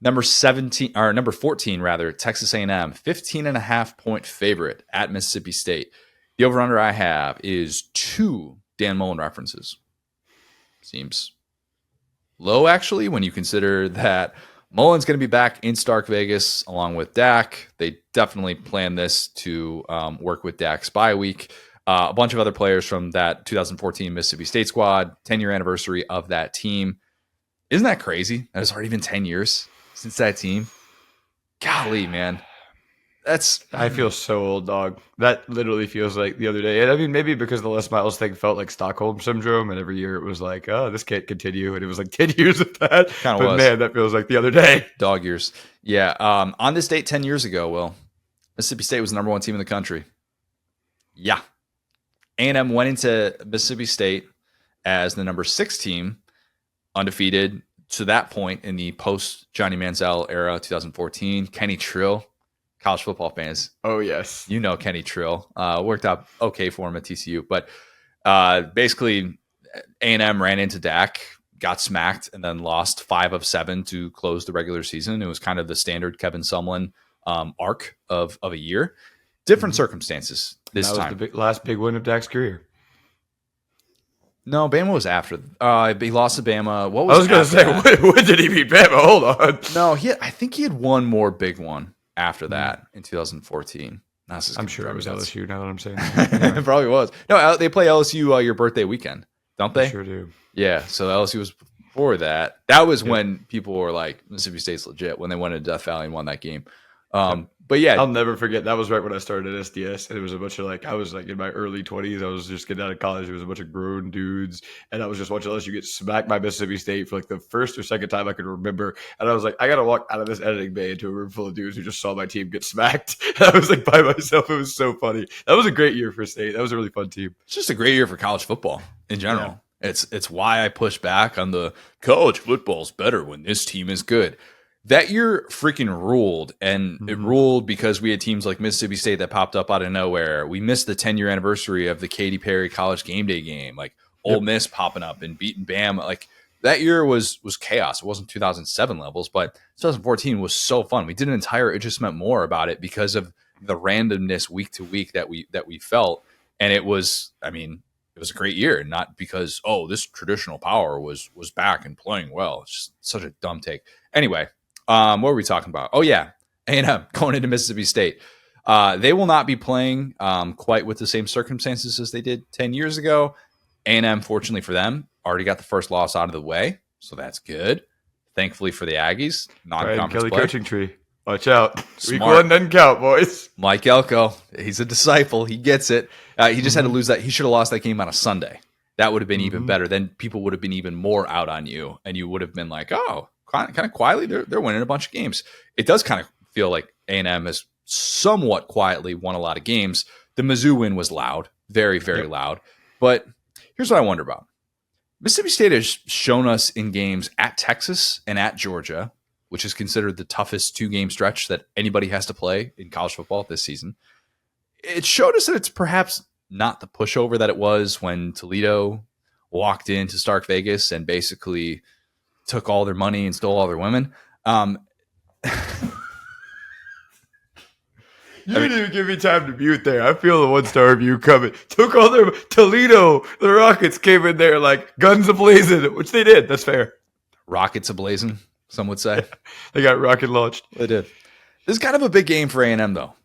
Number 17 or number 14 rather, Texas A&M, 15.5-point favorite at Mississippi State. The over-under I have is 2 Dan Mullen references. Seems low, actually, when you consider that Mullen's going to be back in Stark Vegas along with Dak. They definitely planned this to work with Dak's bye week. A bunch of other players from that 2014 Mississippi State squad, 10-year anniversary of that team. Isn't that crazy? That it's already been 10 years since that team. Golly, man. I feel so old, dog. That literally feels like the other day. And I mean, maybe because the Les Miles thing felt like Stockholm syndrome, and every year it was like, oh, this can't continue. And it was like 10 years of that. But was. Man, that feels like the other day. Dog years. Yeah. On this date 10 years ago, Will, Mississippi State was the number 1 team in the country. Yeah. A&M went into Mississippi State as the number 6 team, undefeated to that point in the post-Johnny Manziel era, 2014. Kenny Trill. College football fans. Oh, yes. You know Kenny Trill. Worked out okay for him at TCU. But basically, A&M ran into Dak, got smacked, and then lost 5 of 7 to close the regular season. It was kind of the standard Kevin Sumlin arc of a year. Different circumstances this time. That was the last big win of Dak's career. No, Bama was after. He lost to Bama. What was I was going to say, when did he beat Bama? Hold on. No, I think he had one more big one after that in 2014. I'm sure it was LSU now that I'm saying that. It probably was. No, they play LSU your birthday weekend, don't they? Sure do. Yeah, so LSU was before that. That was when people were like, Mississippi State's legit, when they went to Death Valley and won that game. But yeah. I'll never forget. That was right when I started at SDS, and it was a bunch of I was in my early 20s. I was just getting out of college. It was a bunch of grown dudes, and I was just watching LSU get smacked by Mississippi State for the first or second time I could remember. And I was like, I got to walk out of this editing bay into a room full of dudes who just saw my team get smacked. And I was by myself. It was so funny. That was a great year for State. That was a really fun team. It's just a great year for college football in general. Yeah. It's why I push back on the college football's better when this team is good. That year freaking ruled, and it ruled because we had teams like Mississippi State that popped up out of nowhere. We missed the 10-year anniversary of the Katy Perry College Game Day game, Ole Miss popping up and beating Bama. That year was chaos. It wasn't 2007 levels, but 2014 was so fun. We did an entire It Just Meant More about it because of the randomness week to week that we felt, and it was a great year, not because this traditional power was back and playing well. It's just such a dumb take. Anyway. What were we talking about? Oh, yeah. A&M going into Mississippi State. They will not be playing quite with the same circumstances as they did 10 years ago. A&M, fortunately for them, already got the first loss out of the way, so that's good. Thankfully for the Aggies, non-conference Kelly play. Coaching tree. Watch out. Smart. Week 1 doesn't count, boys. Mike Elko, he's a disciple. He gets it. He just had to lose that. He should have lost that game on a Sunday. That would have been even better. Then people would have been even more out on you, and you would have been like, oh, kind of quietly, they're winning a bunch of games. It does kind of feel like A&M has somewhat quietly won a lot of games. The Mizzou win was loud, very, very loud. But here's what I wonder about. Mississippi State has shown us in games at Texas and at Georgia, which is considered the toughest 2-game stretch that anybody has to play in college football this season. It showed us that it's perhaps not the pushover that it was when Toledo walked into Stark Vegas and basically took all their money and stole all their women. You didn't even give me time to mute there. I feel the 1-star review coming. Took all their Toledo. The Rockets came in there like guns ablazing, which they did. That's fair. Rockets ablazing, some would say. They got rocket launched. They did. This is kind of a big game for A&M, though.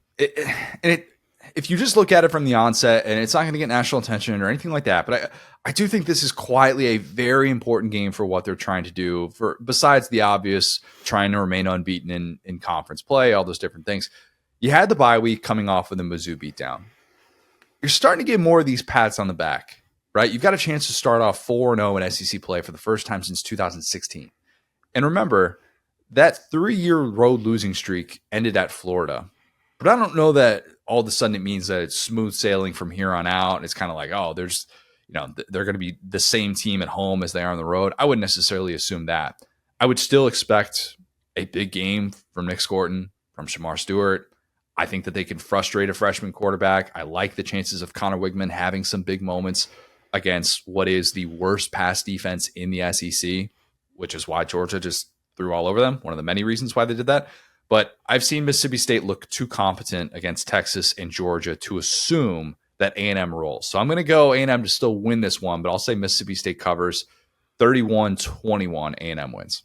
If you just look at it from the onset, and it's not going to get national attention or anything like that, but I do think this is quietly a very important game for what they're trying to do, for besides the obvious trying to remain unbeaten in conference play, all those different things. You had the bye week coming off with the Mizzou beatdown. You're starting to get more of these pats on the back, right? You've got a chance to start off 4-0 in SEC play for the first time since 2016. And remember, that 3-year road losing streak ended at Florida. But I don't know that all of a sudden it means that it's smooth sailing from here on out. It's kind of like, they're going to be the same team at home as they are on the road. I wouldn't necessarily assume that. I would still expect a big game from Nick Scorton, from Shamar Stewart. I think that they can frustrate a freshman quarterback. I like the chances of Connor Wigman having some big moments against what is the worst pass defense in the SEC, which is why Georgia just threw all over them. One of the many reasons why they did that. But I've seen Mississippi State look too competent against Texas and Georgia to assume that A&M rolls. So I'm going to go A&M to still win this one, but I'll say Mississippi State covers 31-21. A&M wins.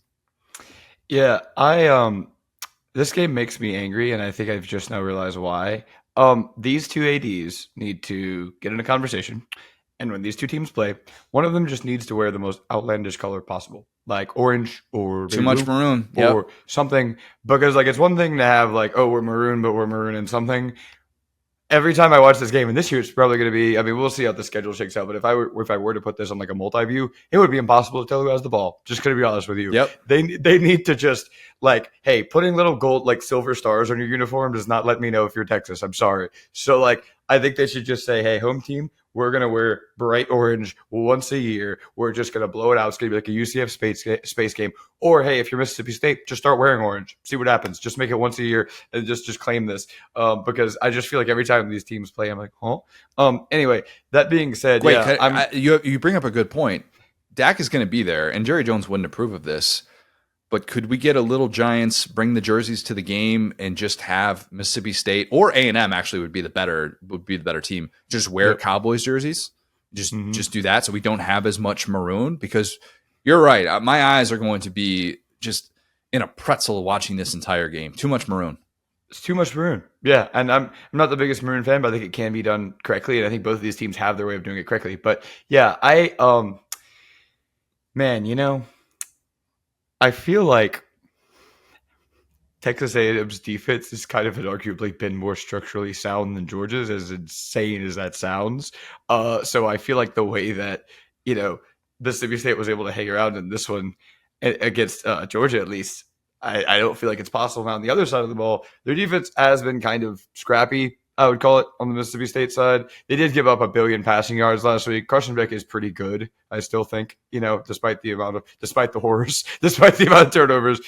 Yeah, this game makes me angry, and I think I've just now realized why. These two ADs need to get in a conversation, and when these two teams play, one of them just needs to wear the most outlandish color possible, like orange or too much maroon or something. Because like it's one thing to have like, oh, we're maroon, but we're maroon in something. Every time I watch this game, and this year it's probably going to be, I mean, we'll see how the schedule shakes out. But if I were to put this on like a multi-view, it would be impossible to tell who has the ball. Just going to be honest with you. Yep. They need to just like, hey, putting little gold, like silver stars on your uniform does not let me know if you're Texas. I'm sorry. So like, I think they should just say, hey, home team, we're going to wear bright orange once a year. We're just going to blow it out. It's going to be like a UCF space game. Or, hey, if you're Mississippi State, just start wearing orange. See what happens. Just make it once a year and just claim this. Because I just feel like every time these teams play, I'm like, huh? Anyway, that being said, wait, yeah, you bring up a good point. Dak is going to be there, and Jerry Jones wouldn't approve of this. But could we get a little Giants, bring the jerseys to the game, and just have Mississippi State or A&M actually would be the better team. Just wear Cowboys jerseys. Just do that so we don't have as much maroon, because you're right. My eyes are going to be just in a pretzel watching this entire game. Too much maroon. It's too much maroon. Yeah, and I'm not the biggest maroon fan, but I think it can be done correctly, and I think both of these teams have their way of doing it correctly. But yeah, I feel like Texas A&M's defense has kind of arguably been more structurally sound than Georgia's, as insane as that sounds. So I feel like the way that, Mississippi State was able to hang around in this one against Georgia, at least, I don't feel like it's possible. Now, on the other side of the ball, their defense has been kind of scrappy, I would call it, on the Mississippi State side. They did give up 1 billion passing yards last week. Carson Beck is pretty good, I still think, despite the horrors, despite the amount of turnovers.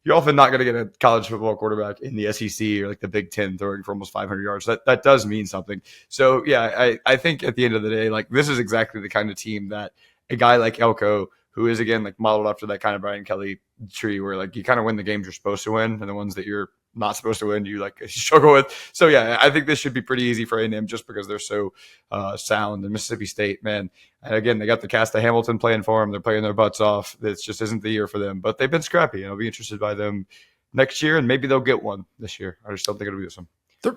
You're often not going to get a college football quarterback in the SEC or like the Big Ten throwing for almost 500 yards. That does mean something. So, yeah, I think at the end of the day, like, this is exactly the kind of team that a guy like Elko, who is, again, like modeled after that kind of Brian Kelly tree where like you kind of win the games you're supposed to win, and the ones that you're not supposed to win, you like struggle with. So yeah, I think this should be pretty easy for A&M just because they're so sound. And Mississippi State, man, and again, they got the cast of Hamilton playing for them. They're playing their butts off. This just isn't the year for them, but they've been scrappy. I'll be interested by them next year, and maybe they'll get one this year. I just don't think it'll be this one.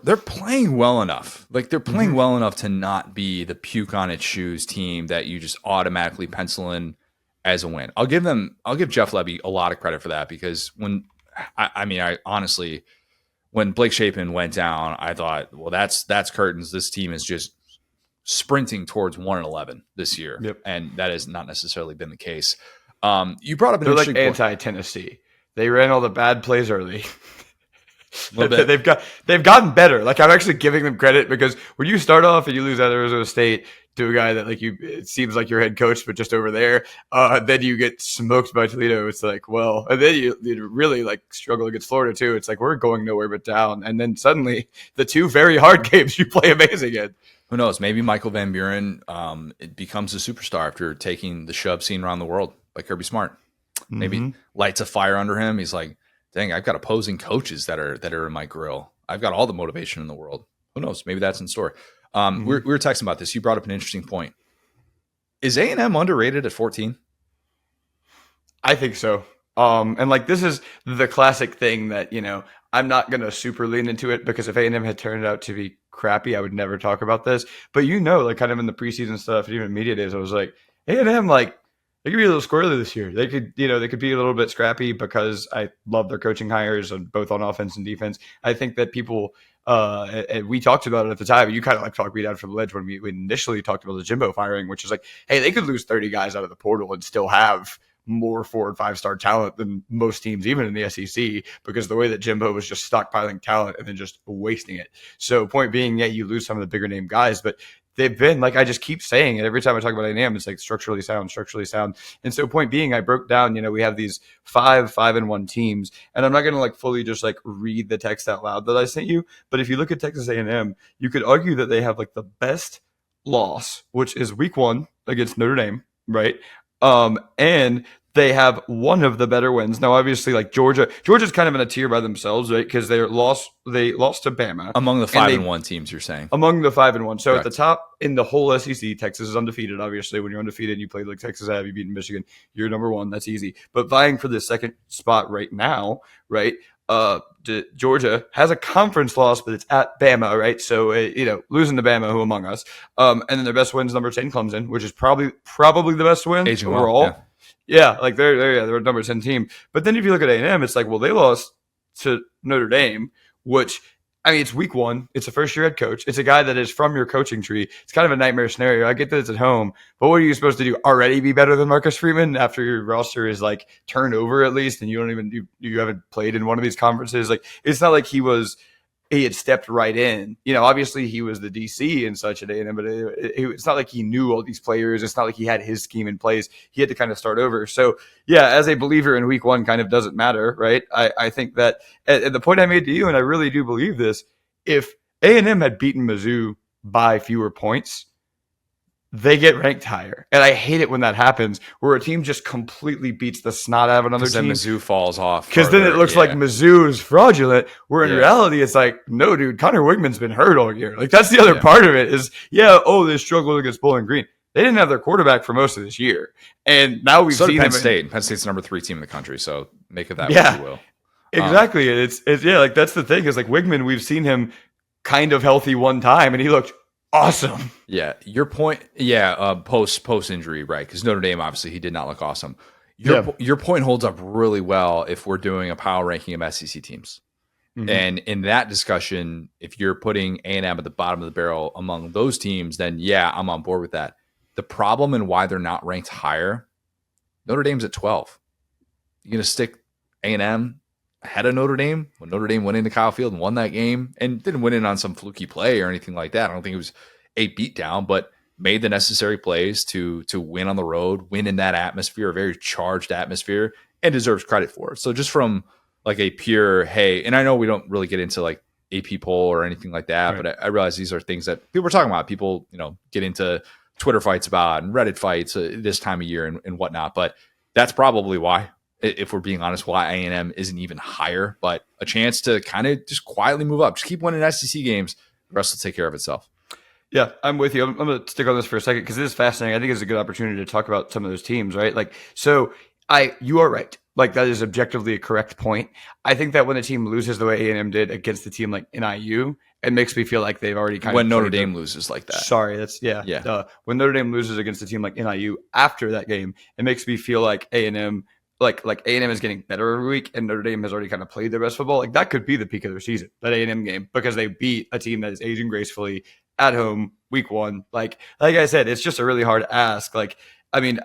They're playing well enough. Like they're playing well enough to not be the puke on its shoes team that you just automatically pencil in as a win. I'll give Jeff Lebby a lot of credit for that, because I honestly, when Blake Shapen went down, I thought, well, that's curtains. This team is just sprinting towards 1-11 this year, and that has not necessarily been the case. You brought up an interesting point. They're like anti-Tennessee. They ran all the bad plays early. They've gotten better. Like, I'm actually giving them credit, because when you start off and you lose at Arizona State to a guy that it seems like your head coach, but just over there, then you get smoked by Toledo. It's like, well, and then you really like struggle against Florida too. It's like, we're going nowhere but down. And then suddenly the two very hard games you play amazing in. Who knows? Maybe Michael Van Buren becomes a superstar after taking the shove scene around the world by Kirby Smart. Maybe lights a fire under him. He's like, dang, I've got opposing coaches that are in my grill. I've got all the motivation in the world. Who knows? Maybe that's in store. We were texting about this. You brought up an interesting point. Is A&M underrated at 14? I think so. And like, this is the classic thing that, I'm not going to super lean into it, because if A&M had turned out to be crappy, I would never talk about this. But like kind of in the preseason stuff and even media days, I was like, A&M, like, they could be a little squirrely this year. They could be a little bit scrappy, because I love their coaching hires both on offense and defense. I think that people, and we talked about it at the time, you kind of like talked me down from the ledge when we initially talked about the Jimbo firing, which is like, hey, they could lose 30 guys out of the portal and still have more 4- and 5-star talent than most teams, even in the SEC, because the way that Jimbo was just stockpiling talent and then just wasting it. So point being, yeah, you lose some of the bigger name guys, but they've been, like, I just keep saying it every time I talk about A&M, it's like structurally sound. And so point being, I broke down, we have these 5-1 teams, and I'm not going to like fully just like read the text out loud that I sent you. But if you look at Texas A&M, you could argue that they have like the best loss, which is week 1 against Notre Dame, right? And They have one of the better wins. Now, obviously, like Georgia's kind of in a tier by themselves, right? Because they lost to Bama. Among the 5-1 teams, you're saying? Among the 5-1. So Correct. at the top in the whole SEC, Texas is undefeated. Obviously, when you're undefeated and you play like Texas have, you beat Michigan, you're number one. That's easy. But vying for the second spot right now, right? Georgia has a conference loss, but it's at Bama, right? So losing to Bama, who among us? And then their best wins number 10 Clemson, which is probably the best win Aging overall. well, yeah, like they're a number 10 team. But then if you look at A&M, it's like, well, they lost to Notre Dame, which, I mean, it's week one. It's a first-year head coach. It's a guy that is from your coaching tree. It's kind of a nightmare scenario. I get that it's at home, but what are you supposed to do? Already be better than Marcus Freeman after your roster is like turned over at least, and you haven't played in one of these conferences? Like, it's not like he had stepped right in. Obviously he was the DC and such at A&M, but it's not like he knew all these players. It's not like he had his scheme in place. He had to kind of start over. So yeah, as a believer in week one kind of doesn't matter, right? I think that at the point I made to you, and I really do believe this, if A&M had beaten Mizzou by fewer points, they get ranked higher. And I hate it when that happens, where a team just completely beats the snot out of another team. Then Mizzou falls off. Because then it looks like Mizzou is fraudulent, where in reality it's like, no, dude, Connor Wigman's been hurt all year. Like, that's the other part of it is, they struggled against Bowling Green. They didn't have their quarterback for most of this year. And now we've seen Penn State. Penn State's the number 3 team in the country, so make of that what you will. Exactly. It's like that's the thing is like Wigman, we've seen him kind of healthy one time and he looked awesome. Yeah, your point. Yeah, post injury, right? Because Notre Dame, obviously, he did not look awesome. Your point holds up really well if we're doing a power ranking of SEC teams. Mm-hmm. And in that discussion, if you're putting A&M at the bottom of the barrel among those teams, then yeah, I'm on board with that. The problem and why they're not ranked higher, Notre Dame's at 12. You're going to stick A&M ahead of Notre Dame when Notre Dame went into Kyle Field and won that game and didn't win in on some fluky play or anything like that. I don't think it was a beatdown, but made the necessary plays to win on the road, win in that atmosphere, a very charged atmosphere, and deserves credit for it. So just from like a pure, hey, and I know we don't really get into like AP poll or anything like that, right. But I realize these are things that people are talking about. People, get into Twitter fights about and Reddit fights this time of year and whatnot. But that's probably why, if we're being honest, why A&M isn't even higher, but a chance to kind of just quietly move up. Just keep winning SEC games. The rest will take care of itself. Yeah, I'm with you. I'm going to stick on this for a second because it is fascinating. I think it's a good opportunity to talk about some of those teams, right? Like, so you are right. Like, that is objectively a correct point. I think that when a team loses the way A&M did against a team like NIU, it makes me feel like they've already when Notre Dame loses like that. Sorry, that's when Notre Dame loses against a team like NIU after that game, it makes me feel like A&M. Like A&M is getting better every week, and Notre Dame has already kind of played their best football. Like, that could be the peak of their season, that A&M game, because they beat a team that is aging gracefully at home week one. Like I said, it's just a really hard ask. Like, I mean,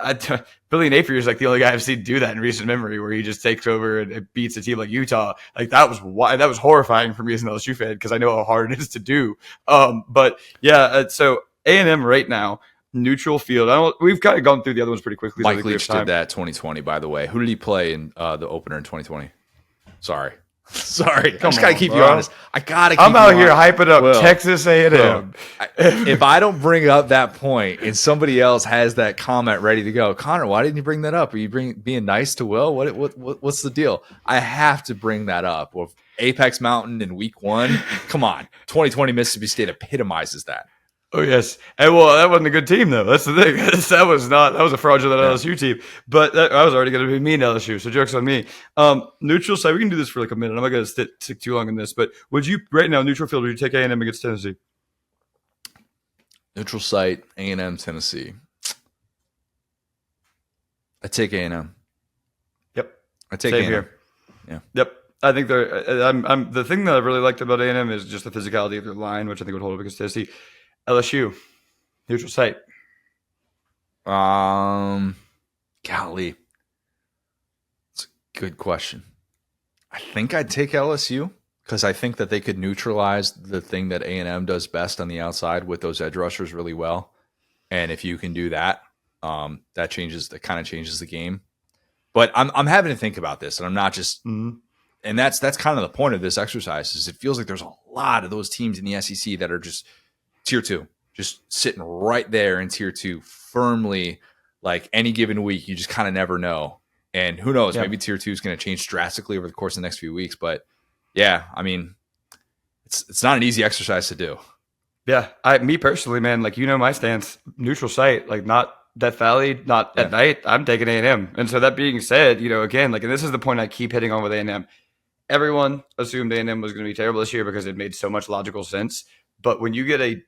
Billy Napier is like the only guy I've seen do that in recent memory, where he just takes over and beats a team like Utah. Like, that was horrifying for me as an LSU fan because I know how hard it is to do. But yeah, so A&M right now. Neutral field. We've kind of gone through the other ones pretty quickly. Mike Leach did that 2020, by the way. Who did he play in the opener in 2020? Sorry. I just gotta keep you honest. I'm out here hyping up Texas A&M. If I don't bring up that point and somebody else has that comment ready to go, Connor, why didn't you bring that up? Are you being nice to Will? What's the deal? I have to bring that up. Well, Apex Mountain in week one. Come on, 2020 Mississippi State epitomizes that. Oh yes, and well, that wasn't a good team though. That's the thing. That was a fraudulent LSU team. But I was already going to be mean LSU, so jokes on me. Neutral side, we can do this for like a minute. I'm not going to stick too long in this, but would you right now neutral field? Would you take A&M against Tennessee? Neutral site, A&M, Tennessee. I take A&M. Yep, I take A&M. Same here. Yeah. Yep. I think they're. I'm the thing that I really liked about A&M is just the physicality of their line, which I think would hold up against Tennessee. LSU, neutral site. Golly, it's a good question. I think I'd take LSU because I think that they could neutralize the thing that A&M does best on the outside with those edge rushers really well. And if you can do that, that kind of changes the game. But I'm having to think about this, and I'm not just. Mm-hmm. And that's kind of the point of this exercise. Is it feels like there's a lot of those teams in the SEC that are just Tier 2, just sitting right there in Tier 2, firmly. Like any given week, you just kind of never know. And who knows, Yeah. maybe tier 2 is going to change drastically over the course of the next few weeks. But yeah, I mean, it's not an easy exercise to do. Yeah, me personally, man, like my stance, neutral site, like not Death Valley, not Yeah. at night. I'm taking A&M. And so that being said, again, like, and this is the point I keep hitting on with A&M. Everyone assumed A&M was going to be terrible this year because it made so much logical sense. But when you get a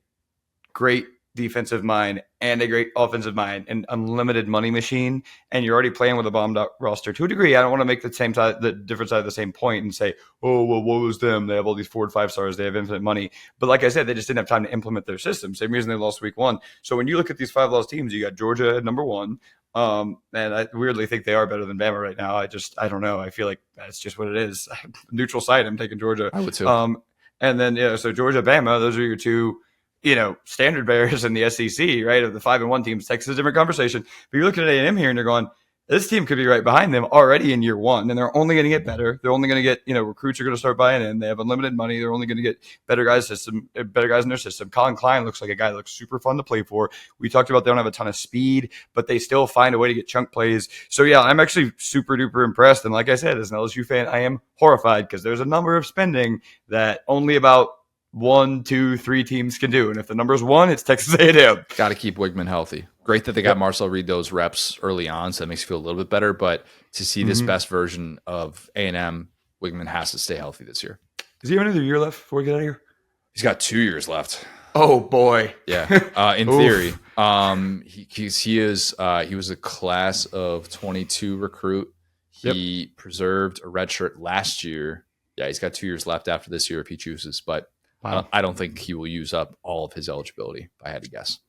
great defensive mind and a great offensive mind and unlimited money machine, and you're already playing with a bombed out roster to a degree. I don't want to make the different side of the same point and say, oh, well, what was them? They have all these 4 and 5 stars. They have infinite money. But like I said, they just didn't have time to implement their system. Same reason they lost week 1. So when you look at these 5 loss teams, you got Georgia at number 1. And I weirdly think they are better than Bama right now. I don't know. I feel like that's just what it is. Neutral site, I'm taking Georgia. I would too. And then, so Georgia, Bama, those are your 2, standard bearers in the SEC, right? Of the 5-1 teams. Texas is a different conversation. But you're looking at A&M here and you're going, this team could be right behind them already in year 1, and they're only going to get better. They're only going to get, recruits are going to start buying in. They have unlimited money. They're only going to get better guys in their system. Colin Klein looks like a guy that looks super fun to play for. We talked about they don't have a ton of speed, but they still find a way to get chunk plays. So yeah, I'm actually super duper impressed. And like I said, as an LSU fan, I am horrified because there's a number of spending that only about 1, 2, 3 teams can do. And if the number is 1, it's Texas A&M. Got to keep Wigman healthy. Great that they got Marcel Reed those reps early on, so that makes you feel a little bit better. But to see this best version of A&M, Wigman has to stay healthy this year. Does he have another year left before we get out of here? He's got 2 years left. Oh boy. Yeah. In theory, he was a class of 22 recruit. He preserved a red shirt last year. Yeah, he's got 2 years left after this year if he chooses, but wow. I don't think he will use up all of his eligibility, if I had to guess.